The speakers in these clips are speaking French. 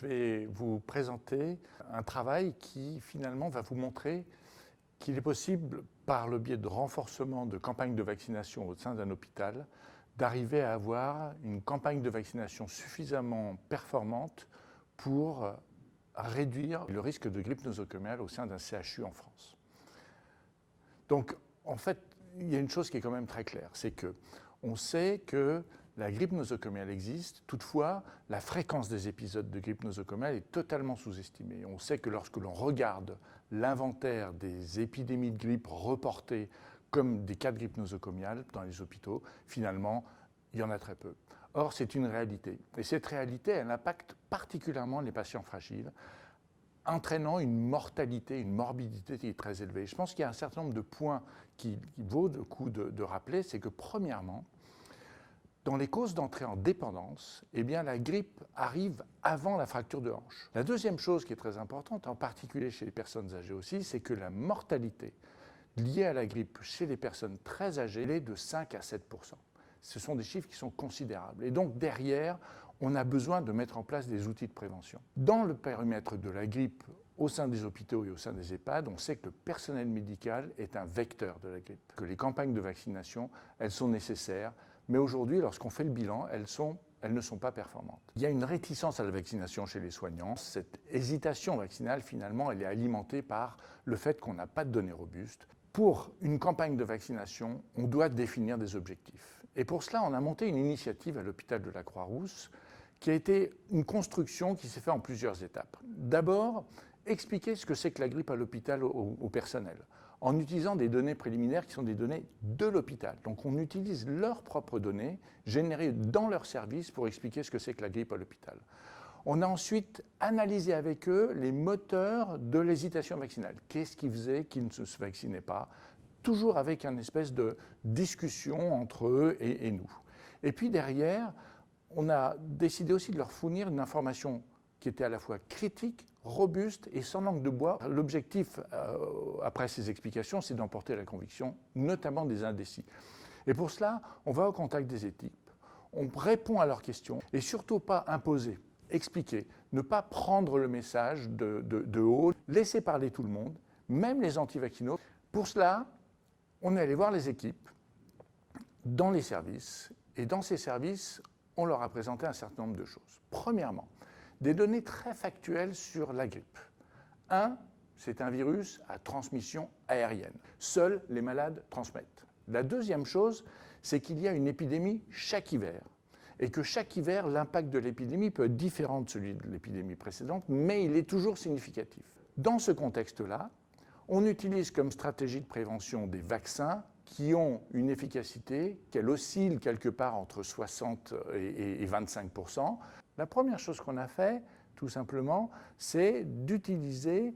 Je vais vous présenter un travail qui finalement va vous montrer qu'il est possible, par le biais de renforcement de campagnes de vaccination au sein d'un hôpital, d'arriver à avoir une campagne de vaccination suffisamment performante pour réduire le risque de grippe nosocomiale au sein d'un CHU en France. Donc, en fait, il y a une chose qui est quand même très claire, c'est qu'on sait que la grippe nosocomiale existe, toutefois, la fréquence des épisodes de grippe nosocomiale est totalement sous-estimée. On sait que lorsque l'on regarde l'inventaire des épidémies de grippe reportées comme des cas de grippe nosocomiale dans les hôpitaux, finalement, il y en a très peu. Or, c'est une réalité. Et cette réalité, elle impacte particulièrement les patients fragiles, entraînant une mortalité, une morbidité qui est très élevée. Je pense qu'il y a un certain nombre de points qui vaut le coup de rappeler, c'est que premièrement, dans les causes d'entrée en dépendance, eh bien, la grippe arrive avant la fracture de hanche. La deuxième chose qui est très importante, en particulier chez les personnes âgées aussi, c'est que la mortalité liée à la grippe chez les personnes très âgées est de 5 à 7 %. Ce sont des chiffres qui sont considérables. Et donc derrière, on a besoin de mettre en place des outils de prévention. Dans le périmètre de la grippe, au sein des hôpitaux et au sein des EHPAD, on sait que le personnel médical est un vecteur de la grippe, que les campagnes de vaccination, elles sont nécessaires, mais aujourd'hui, lorsqu'on fait le bilan, elles ne sont pas performantes. Il y a une réticence à la vaccination chez les soignants. Cette hésitation vaccinale, finalement, elle est alimentée par le fait qu'on n'a pas de données robustes. Pour une campagne de vaccination, on doit définir des objectifs. Et pour cela, on a monté une initiative à l'hôpital de la Croix-Rousse qui a été une construction qui s'est faite en plusieurs étapes. D'abord, expliquer ce que c'est que la grippe à l'hôpital au personnel, en utilisant des données préliminaires qui sont des données de l'hôpital. Donc on utilise leurs propres données générées dans leur service pour expliquer ce que c'est que la grippe à l'hôpital. On a ensuite analysé avec eux les moteurs de l'hésitation vaccinale. Qu'est-ce qui faisait qu'ils ne se vaccinaient pas? Toujours avec une espèce de discussion entre eux et nous. Et puis derrière, on a décidé aussi de leur fournir une information qui était à la fois critique, robuste et sans langue de bois. L'objectif, après ces explications, c'est d'emporter la conviction, notamment des indécis. Et pour cela, on va au contact des équipes, on répond à leurs questions et surtout pas imposer, expliquer, ne pas prendre le message de haut, laisser parler tout le monde, même les anti-vaccinaux. Pour cela, on est allé voir les équipes dans les services et dans ces services, on leur a présenté un certain nombre de choses. Premièrement, des données très factuelles sur la grippe. C'est un virus à transmission aérienne. Seuls les malades transmettent. La deuxième chose, c'est qu'il y a une épidémie chaque hiver. Et que chaque hiver, l'impact de l'épidémie peut être différent de celui de l'épidémie précédente, mais il est toujours significatif. Dans ce contexte-là, on utilise comme stratégie de prévention des vaccins qui ont une efficacité, qu'elle oscille quelque part entre 60 et 25 %. La première chose qu'on a fait, tout simplement, c'est d'utiliser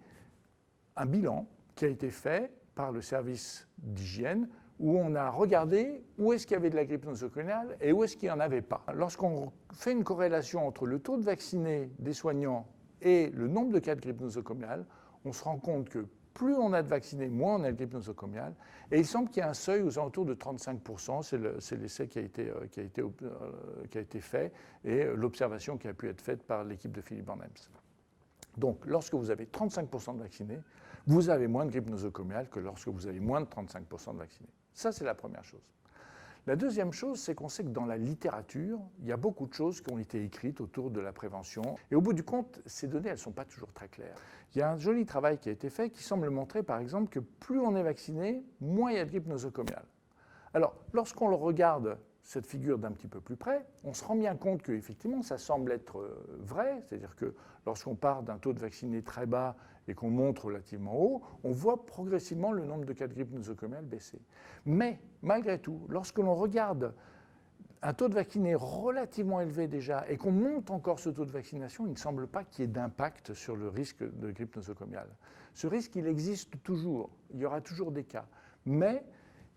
un bilan qui a été fait par le service d'hygiène où on a regardé où est-ce qu'il y avait de la grippe nosocomiale et où est-ce qu'il n'y en avait pas. Lorsqu'on fait une corrélation entre le taux de vaccinés des soignants et le nombre de cas de grippe nosocomiale, on se rend compte que plus on a de vaccinés, moins on a de grippe nosocomiale. Et il semble qu'il y a un seuil aux alentours de 35 %, c'est l'essai qui a été fait et l'observation qui a pu être faite par l'équipe de Philippe Van Hems. Donc, lorsque vous avez 35 % de vaccinés, vous avez moins de grippe nosocomiale que lorsque vous avez moins de 35 % de vaccinés. Ça, c'est la première chose. La deuxième chose, c'est qu'on sait que dans la littérature, il y a beaucoup de choses qui ont été écrites autour de la prévention. Et au bout du compte, ces données, elles ne sont pas toujours très claires. Il y a un joli travail qui a été fait qui semble montrer, par exemple, que plus on est vacciné, moins il y a de grippe nosocomiale. Alors, lorsqu'on le regarde, cette figure d'un petit peu plus près, on se rend bien compte qu'effectivement, ça semble être vrai. C'est-à-dire que lorsqu'on part d'un taux de vaccinés très bas et qu'on monte relativement haut, on voit progressivement le nombre de cas de grippe nosocomiale baisser. Mais, malgré tout, lorsque l'on regarde un taux de vaccinés relativement élevé déjà et qu'on monte encore ce taux de vaccination, il ne semble pas qu'il y ait d'impact sur le risque de grippe nosocomiale. Ce risque, il existe toujours. Il y aura toujours des cas. Mais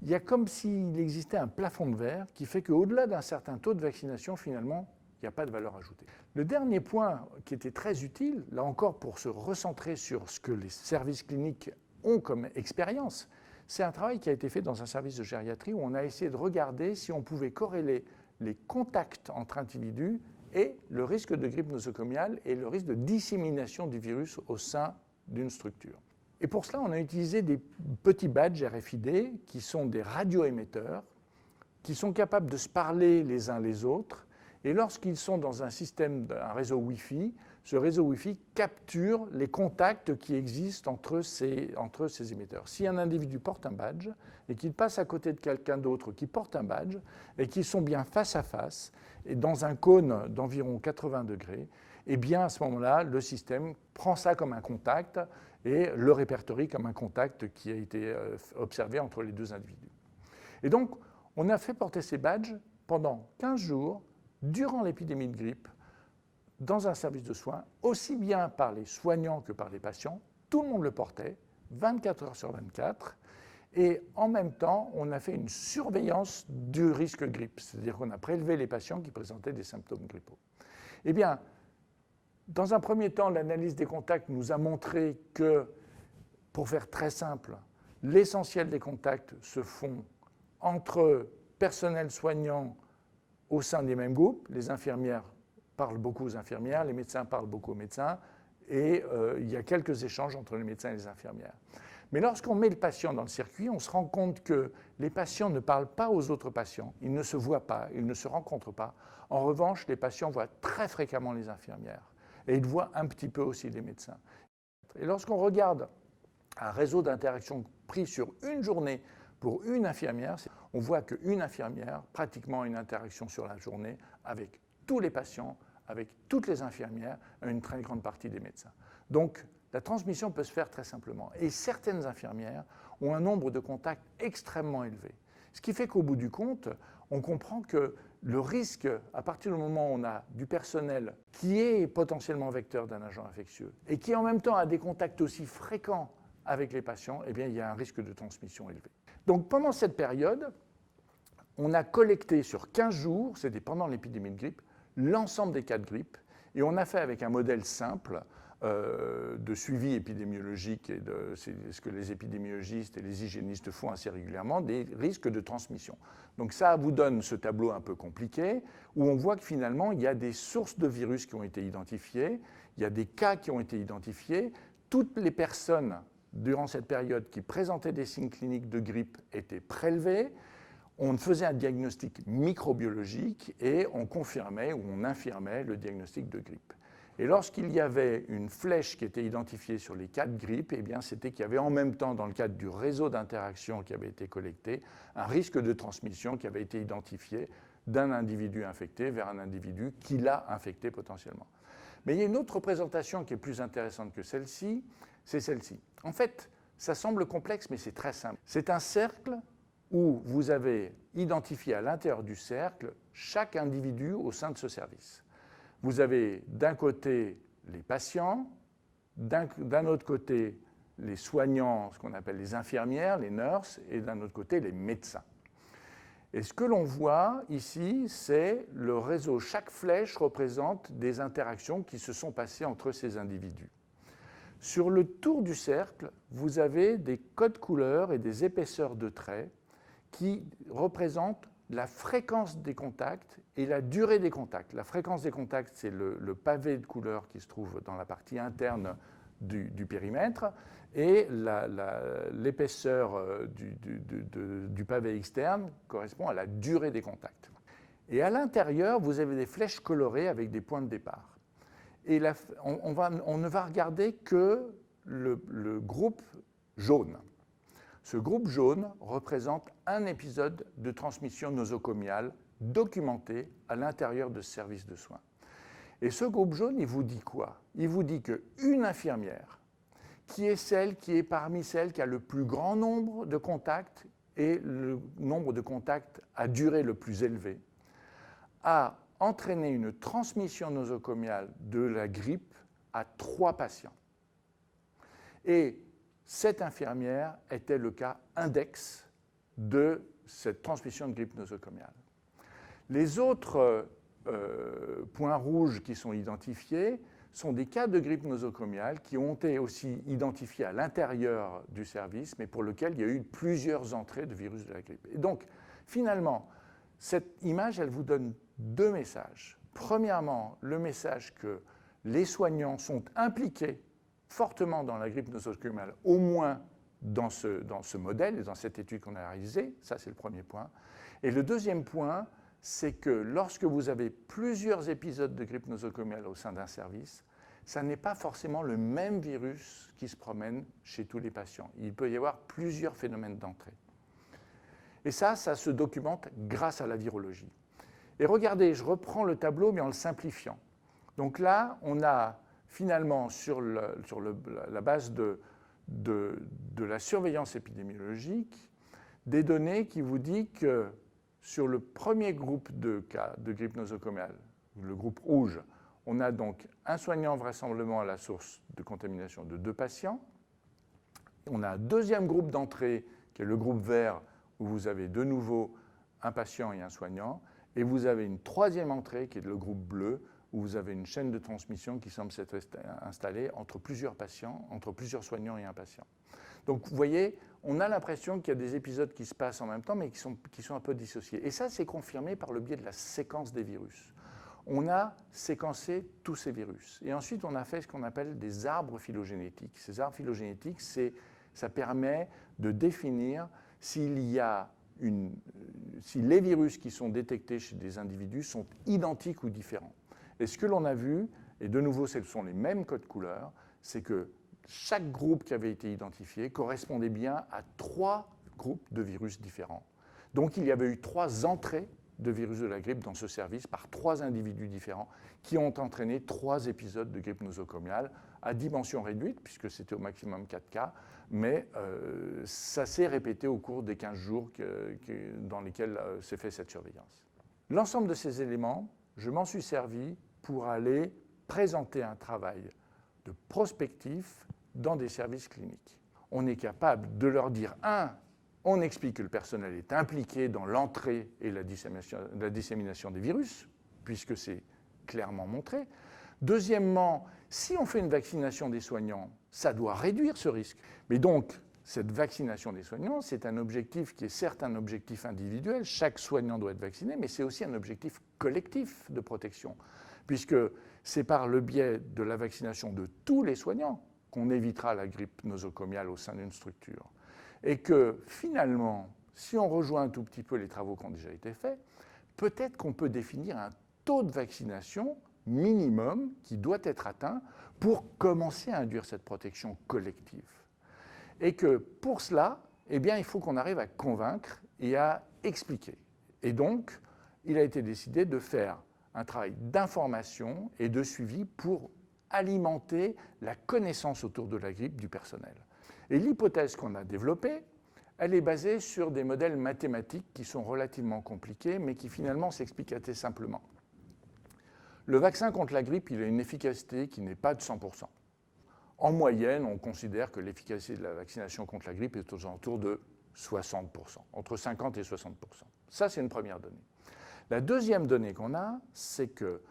il y a comme s'il existait un plafond de verre qui fait qu'au-delà d'un certain taux de vaccination, finalement, il n'y a pas de valeur ajoutée. Le dernier point qui était très utile, là encore pour se recentrer sur ce que les services cliniques ont comme expérience, c'est un travail qui a été fait dans un service de gériatrie où on a essayé de regarder si on pouvait corréler les contacts entre individus et le risque de grippe nosocomiale et le risque de dissémination du virus au sein d'une structure. Et pour cela, on a utilisé des petits badges RFID qui sont des radioémetteurs, qui sont capables de se parler les uns les autres. Et lorsqu'ils sont dans un système, un réseau Wi-Fi, ce réseau Wi-Fi capture les contacts qui existent entre ces émetteurs. Si un individu porte un badge et qu'il passe à côté de quelqu'un d'autre qui porte un badge et qu'ils sont bien face à face et dans un cône d'environ 80 degrés, eh bien à ce moment-là, le système prend ça comme un contact et le répertorie comme un contact qui a été observé entre les deux individus. Et donc, on a fait porter ces badges pendant 15 jours durant l'épidémie de grippe dans un service de soins, aussi bien par les soignants que par les patients. Tout le monde le portait, 24 heures sur 24. Et en même temps, on a fait une surveillance du risque grippe, c'est-à-dire qu'on a prélevé les patients qui présentaient des symptômes grippaux. Eh bien, dans un premier temps, l'analyse des contacts nous a montré que, pour faire très simple, l'essentiel des contacts se font entre personnel soignant au sein des mêmes groupes. Les infirmières parlent beaucoup aux infirmières, les médecins parlent beaucoup aux médecins, et il y a quelques échanges entre les médecins et les infirmières. Mais lorsqu'on met le patient dans le circuit, on se rend compte que les patients ne parlent pas aux autres patients, ils ne se voient pas, ils ne se rencontrent pas. En revanche, les patients voient très fréquemment les infirmières, et ils voient un petit peu aussi les médecins. Et lorsqu'on regarde un réseau d'interactions pris sur une journée pour une infirmière, on voit qu'une infirmière pratiquement une interaction sur la journée avec tous les patients, avec toutes les infirmières, une très grande partie des médecins. Donc, la transmission peut se faire très simplement. Et certaines infirmières ont un nombre de contacts extrêmement élevé. Ce qui fait qu'au bout du compte, on comprend que le risque, à partir du moment où on a du personnel qui est potentiellement vecteur d'un agent infectieux et qui en même temps a des contacts aussi fréquents avec les patients, eh bien, il y a un risque de transmission élevé. Donc pendant cette période, on a collecté sur 15 jours, c'était pendant l'épidémie de grippe, l'ensemble des cas de grippe, et on a fait avec un modèle simple de suivi épidémiologique, et c'est ce que les épidémiologistes et les hygiénistes font assez régulièrement, des risques de transmission. Donc ça vous donne ce tableau un peu compliqué, où on voit que finalement, il y a des sources de virus qui ont été identifiées, il y a des cas qui ont été identifiés, toutes les personnes durant cette période qui présentaient des signes cliniques de grippe étaient prélevées, on faisait un diagnostic microbiologique et on confirmait ou on infirmait le diagnostic de grippe. Et lorsqu'il y avait une flèche qui était identifiée sur les cas de grippe, eh bien, c'était qu'il y avait en même temps, dans le cadre du réseau d'interaction qui avait été collecté, un risque de transmission qui avait été identifié d'un individu infecté vers un individu qui l'a infecté potentiellement. Mais il y a une autre représentation qui est plus intéressante que celle-ci, c'est celle-ci. En fait, ça semble complexe, mais c'est très simple. C'est un cercle où vous avez identifié à l'intérieur du cercle chaque individu au sein de ce service. Vous avez d'un côté les patients, d'un autre côté les soignants, ce qu'on appelle les infirmières, les nurses, et d'un autre côté les médecins. Et ce que l'on voit ici, c'est le réseau. Chaque flèche représente des interactions qui se sont passées entre ces individus. Sur le tour du cercle, vous avez des codes couleurs et des épaisseurs de traits qui représentent la fréquence des contacts et la durée des contacts. La fréquence des contacts, c'est le pavé de couleur qui se trouve dans la partie interne du périmètre, et l'épaisseur du pavé externe correspond à la durée des contacts. Et à l'intérieur, vous avez des flèches colorées avec des points de départ. Et on ne va regarder que le groupe jaune. Ce groupe jaune représente un épisode de transmission nosocomiale documenté à l'intérieur de ce service de soins. Et ce groupe jaune, il vous dit quoi? Il vous dit qu'une infirmière, qui est celle qui est parmi celles qui a le plus grand nombre de contacts et le nombre de contacts à durée le plus élevé, a entraîné une transmission nosocomiale de la grippe à 3 patients. Et cette infirmière était le cas index de cette transmission de grippe nosocomiale. Les autres points rouges qui sont identifiés sont des cas de grippe nosocomiale qui ont été aussi identifiés à l'intérieur du service, mais pour lesquels il y a eu plusieurs entrées de virus de la grippe. Et donc, finalement, cette image, elle vous donne 2 messages. premièrement, le message que les soignants sont impliqués fortement dans la grippe nosocomiale, au moins dans ce modèle et dans cette étude qu'on a réalisée. Ça, c'est le premier point. Et le deuxième point, c'est que lorsque vous avez plusieurs épisodes de grippe nosocomiale au sein d'un service, ça n'est pas forcément le même virus qui se promène chez tous les patients. Il peut y avoir plusieurs phénomènes d'entrée. Et ça se documente grâce à la virologie. Et regardez, je reprends le tableau, mais en le simplifiant. Donc là, on a finalement, sur la base de la surveillance épidémiologique, des données qui vous disent que sur le premier groupe de cas de grippe nosocomiale, le groupe rouge, on a donc un soignant vraisemblablement à la source de contamination de 2 patients. On a un deuxième groupe d'entrée, qui est le groupe vert, où vous avez de nouveau un patient et un soignant. Et vous avez une troisième entrée, qui est le groupe bleu, où vous avez une chaîne de transmission qui semble s'être installée entre plusieurs patients, entre plusieurs soignants et un patient. Donc vous voyez, on a l'impression qu'il y a des épisodes qui se passent en même temps, mais qui sont un peu dissociés. Et ça, c'est confirmé par le biais de la séquence des virus. On a séquencé tous ces virus. Et ensuite, on a fait ce qu'on appelle des arbres phylogénétiques. Ces arbres phylogénétiques, ça permet de définir si les virus qui sont détectés chez des individus sont identiques ou différents. Et ce que l'on a vu, et de nouveau, ce sont les mêmes codes couleurs, c'est que chaque groupe qui avait été identifié correspondait bien à 3 groupes de virus différents. Donc il y avait eu 3 entrées de virus de la grippe dans ce service par 3 individus différents qui ont entraîné 3 épisodes de grippe nosocomiale à dimension réduite, puisque c'était au maximum 4 cas, mais ça s'est répété au cours des 15 jours dans lesquels s'est fait cette surveillance. L'ensemble de ces éléments, je m'en suis servi pour aller présenter un travail de prospectif dans des services cliniques. On est capable de leur dire, on explique que le personnel est impliqué dans l'entrée et la dissémination des virus, puisque c'est clairement montré. Deuxièmement, si on fait une vaccination des soignants, ça doit réduire ce risque. Mais donc, cette vaccination des soignants, c'est un objectif qui est certes un objectif individuel, chaque soignant doit être vacciné, mais c'est aussi un objectif collectif de protection, puisque c'est par le biais de la vaccination de tous les soignants qu'on évitera la grippe nosocomiale au sein d'une structure. Et que finalement, si on rejoint un tout petit peu les travaux qui ont déjà été faits, peut-être qu'on peut définir un taux de vaccination minimum qui doit être atteint pour commencer à induire cette protection collective. Et que pour cela, eh bien, il faut qu'on arrive à convaincre et à expliquer. Et donc, il a été décidé de faire un travail d'information et de suivi pour alimenter la connaissance autour de la grippe du personnel. Et l'hypothèse qu'on a développée, elle est basée sur des modèles mathématiques qui sont relativement compliqués, mais qui finalement s'expliquent assez simplement. Le vaccin contre la grippe, il a une efficacité qui n'est pas de 100%. En moyenne, on considère que l'efficacité de la vaccination contre la grippe est aux alentours de 60%, entre 50 et 60%. Ça, c'est une première donnée. La deuxième donnée qu'on a, c'est que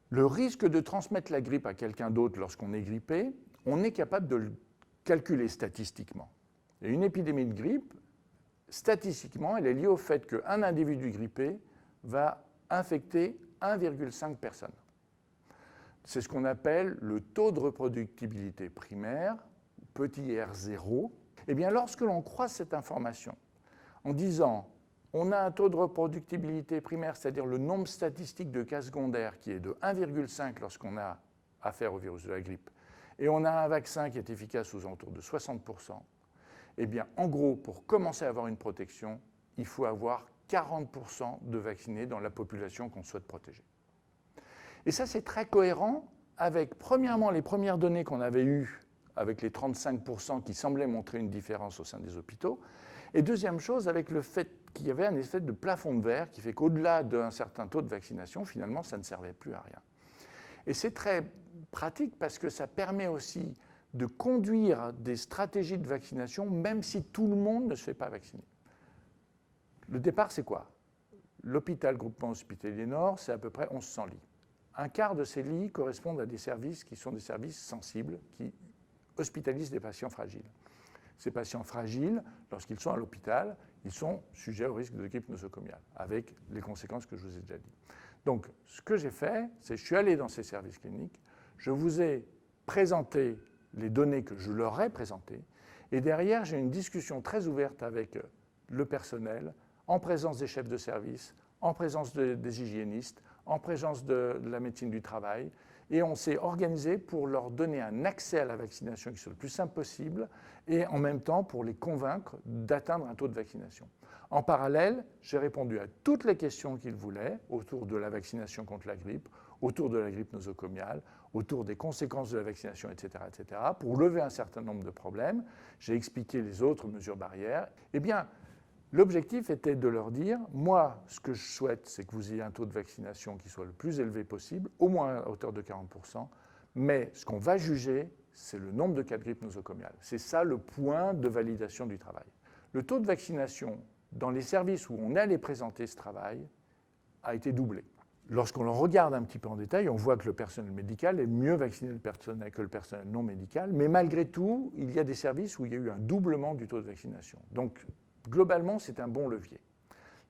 le risque de transmettre la grippe à quelqu'un d'autre lorsqu'on est grippé, on est capable de le calculer statistiquement. Et une épidémie de grippe, statistiquement, elle est liée au fait qu'un individu grippé va infecter 1,5 personnes. C'est ce qu'on appelle le taux de reproductibilité primaire, petit r0. Eh bien, lorsque l'on croise cette information en disant on a un taux de reproductibilité primaire, c'est-à-dire le nombre statistique de cas secondaires qui est de 1,5 lorsqu'on a affaire au virus de la grippe, et on a un vaccin qui est efficace aux alentours de 60%, eh bien, en gros, pour commencer à avoir une protection, il faut avoir 40% de vaccinés dans la population qu'on souhaite protéger. Et ça, c'est très cohérent avec, premièrement, les premières données qu'on avait eues avec les 35% qui semblaient montrer une différence au sein des hôpitaux, et deuxième chose, avec le fait qu'il y avait un effet de plafond de verre qui fait qu'au-delà d'un certain taux de vaccination, finalement, ça ne servait plus à rien. Et c'est très pratique parce que ça permet aussi de conduire des stratégies de vaccination, même si tout le monde ne se fait pas vacciner. Le départ, c'est quoi? L'hôpital groupement hospitalier Nord, c'est à peu près 1100 lits. Un quart de ces lits correspondent à des services qui sont des services sensibles, qui hospitalisent des patients fragiles. Ces patients fragiles, lorsqu'ils sont à l'hôpital, ils sont sujets au risque de grippe nosocomiale, avec les conséquences que je vous ai déjà dites. Donc, ce que j'ai fait, c'est que je suis allé dans ces services cliniques, je vous ai présenté les données que je leur ai présentées, et derrière, j'ai une discussion très ouverte avec le personnel, en présence des chefs de service, en présence des hygiénistes, en présence de la médecine du travail, et on s'est organisé pour leur donner un accès à la vaccination qui soit le plus simple possible, et en même temps pour les convaincre d'atteindre un taux de vaccination. En parallèle, j'ai répondu à toutes les questions qu'ils voulaient autour de la vaccination contre la grippe, autour de la grippe nosocomiale, autour des conséquences de la vaccination, etc., pour lever un certain nombre de problèmes. J'ai expliqué les autres mesures barrières. Eh bien, l'objectif était de leur dire, moi, ce que je souhaite, c'est que vous ayez un taux de vaccination qui soit le plus élevé possible, au moins à hauteur de 40%, mais ce qu'on va juger, c'est le nombre de cas de grippe nosocomiale. C'est ça le point de validation du travail. Le taux de vaccination dans les services où on allait présenter ce travail a été doublé. Lorsqu'on le regarde un petit peu en détail, on voit que le personnel médical est mieux vacciné que le personnel non médical, mais malgré tout, il y a des services où il y a eu un doublement du taux de vaccination. Donc, globalement, c'est un bon levier.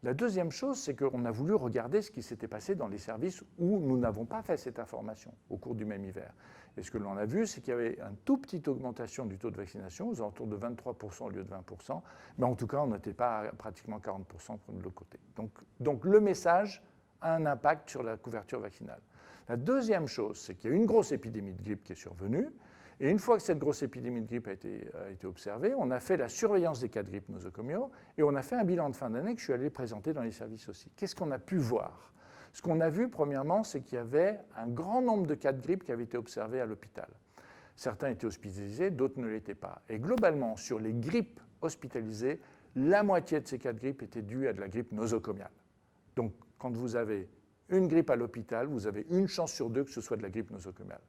La deuxième chose, c'est qu'on a voulu regarder ce qui s'était passé dans les services où nous n'avons pas fait cette information au cours du même hiver. Et ce que l'on a vu, c'est qu'il y avait une toute petite augmentation du taux de vaccination, aux alentours de 23% au lieu de 20%, mais en tout cas, on n'était pas à pratiquement 40% de l'autre côté. Donc le message a un impact sur la couverture vaccinale. La deuxième chose, c'est qu'il y a une grosse épidémie de grippe qui est survenue, et une fois que cette grosse épidémie de grippe a été observée, on a fait la surveillance des cas de grippe nosocomiaux et on a fait un bilan de fin d'année que je suis allé présenter dans les services aussi. Qu'est-ce qu'on a pu voir? Ce qu'on a vu, premièrement, c'est qu'il y avait un grand nombre de cas de grippe qui avaient été observés à l'hôpital. Certains étaient hospitalisés, d'autres ne l'étaient pas. Et globalement, sur les grippes hospitalisées, la moitié de ces cas de grippe étaient dus à de la grippe nosocomiale. Donc, quand vous avez une grippe à l'hôpital, vous avez une chance sur deux que ce soit de la grippe nosocomiale.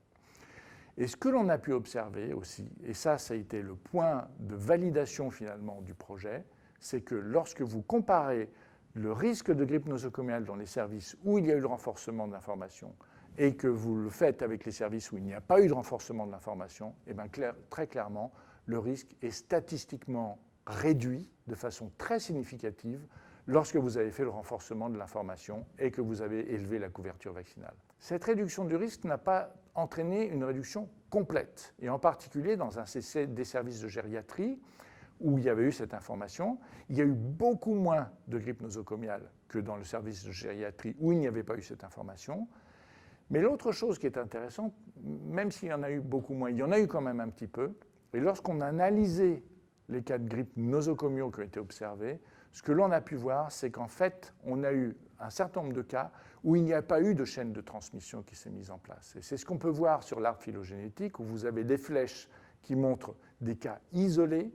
Et ce que l'on a pu observer aussi, et ça a été le point de validation finalement du projet, c'est que lorsque vous comparez le risque de grippe nosocomiale dans les services où il y a eu le renforcement de l'information et que vous le faites avec les services où il n'y a pas eu de renforcement de l'information, eh bien très clairement, le risque est statistiquement réduit de façon très significative lorsque vous avez fait le renforcement de l'information et que vous avez élevé la couverture vaccinale. Cette réduction du risque n'a pas entraîné une réduction complète, et en particulier dans des services de gériatrie où il y avait eu cette information, il y a eu beaucoup moins de grippe nosocomiale que dans le service de gériatrie où il n'y avait pas eu cette information. Mais l'autre chose qui est intéressante, même s'il y en a eu beaucoup moins, il y en a eu quand même un petit peu, et lorsqu'on a analysé les cas de grippe nosocomiaux qui ont été observés, ce que l'on a pu voir, c'est qu'en fait, on a eu un certain nombre de cas où il n'y a pas eu de chaîne de transmission qui s'est mise en place. Et c'est ce qu'on peut voir sur l'arbre phylogénétique, où vous avez des flèches qui montrent des cas isolés,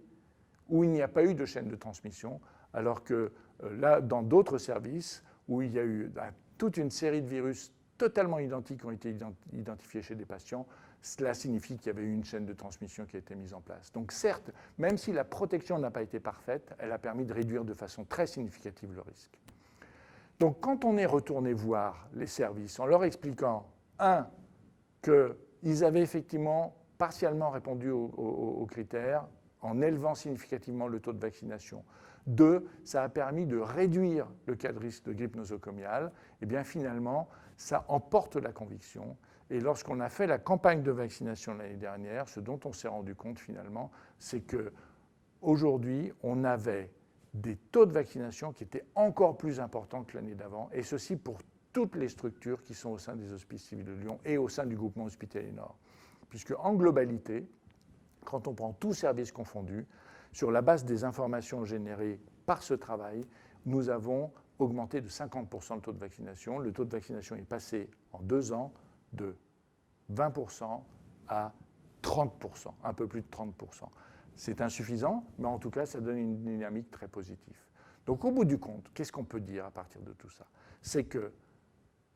où il n'y a pas eu de chaîne de transmission, alors que là, dans d'autres services, où il y a eu toute une série de virus totalement identiques qui ont été identifiés chez des patients, cela signifie qu'il y avait eu une chaîne de transmission qui a été mise en place. Donc certes, même si la protection n'a pas été parfaite, elle a permis de réduire de façon très significative le risque. Donc quand on est retourné voir les services en leur expliquant, qu'ils avaient effectivement partiellement répondu aux critères, en élevant significativement le taux de vaccination. 2, ça a permis de réduire le cas de risque de grippe nosocomiale. Et bien finalement, ça emporte la conviction. Et lorsqu'on a fait la campagne de vaccination l'année dernière, ce dont on s'est rendu compte finalement, c'est qu'aujourd'hui, on avait des taux de vaccination qui étaient encore plus importants que l'année d'avant, et ceci pour toutes les structures qui sont au sein des Hospices civils de Lyon et au sein du groupement hospitalier Nord. Puisque en globalité, quand on prend tous services confondus, sur la base des informations générées par ce travail, nous avons augmenté de 50% le taux de vaccination. Le taux de vaccination est passé en 2 ans de 20% à 30%, un peu plus de 30%. C'est insuffisant, mais en tout cas, ça donne une dynamique très positive. Donc au bout du compte, qu'est-ce qu'on peut dire à partir de tout ça? C'est que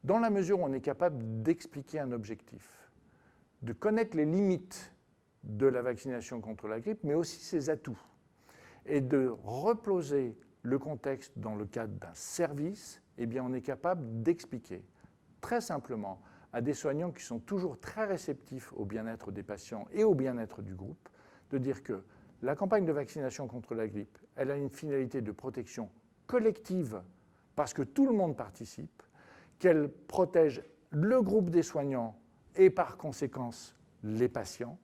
dans la mesure où on est capable d'expliquer un objectif, de connaître les limites de la vaccination contre la grippe, mais aussi ses atouts, et de reposer le contexte dans le cadre d'un service, eh bien on est capable d'expliquer très simplement à des soignants qui sont toujours très réceptifs au bien-être des patients et au bien-être du groupe, de dire que la campagne de vaccination contre la grippe, elle a une finalité de protection collective parce que tout le monde participe, qu'elle protège le groupe des soignants et par conséquence les patients,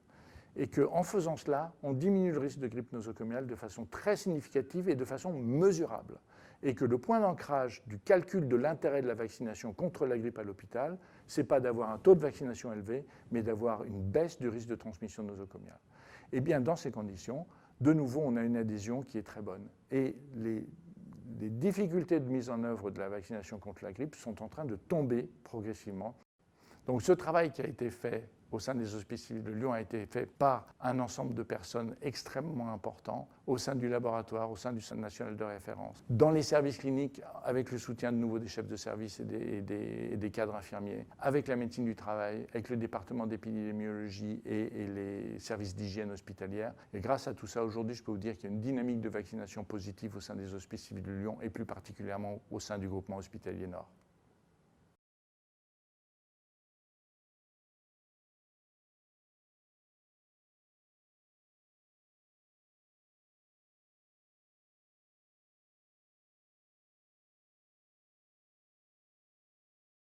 et qu'en faisant cela, on diminue le risque de grippe nosocomiale de façon très significative et de façon mesurable. Et que le point d'ancrage du calcul de l'intérêt de la vaccination contre la grippe à l'hôpital, ce n'est pas d'avoir un taux de vaccination élevé, mais d'avoir une baisse du risque de transmission nosocomiale. Et bien, dans ces conditions, de nouveau, on a une adhésion qui est très bonne. Et les difficultés de mise en œuvre de la vaccination contre la grippe sont en train de tomber progressivement. Donc ce travail qui a été fait au sein des Hospices civils de Lyon a été fait par un ensemble de personnes extrêmement important au sein du laboratoire, au sein du Centre national de référence, dans les services cliniques avec le soutien de nouveau des chefs de service et des cadres infirmiers, avec la médecine du travail, avec le département d'épidémiologie et les services d'hygiène hospitalière. Et grâce à tout ça, aujourd'hui, je peux vous dire qu'il y a une dynamique de vaccination positive au sein des Hospices civils de Lyon et plus particulièrement au sein du groupement hospitalier Nord.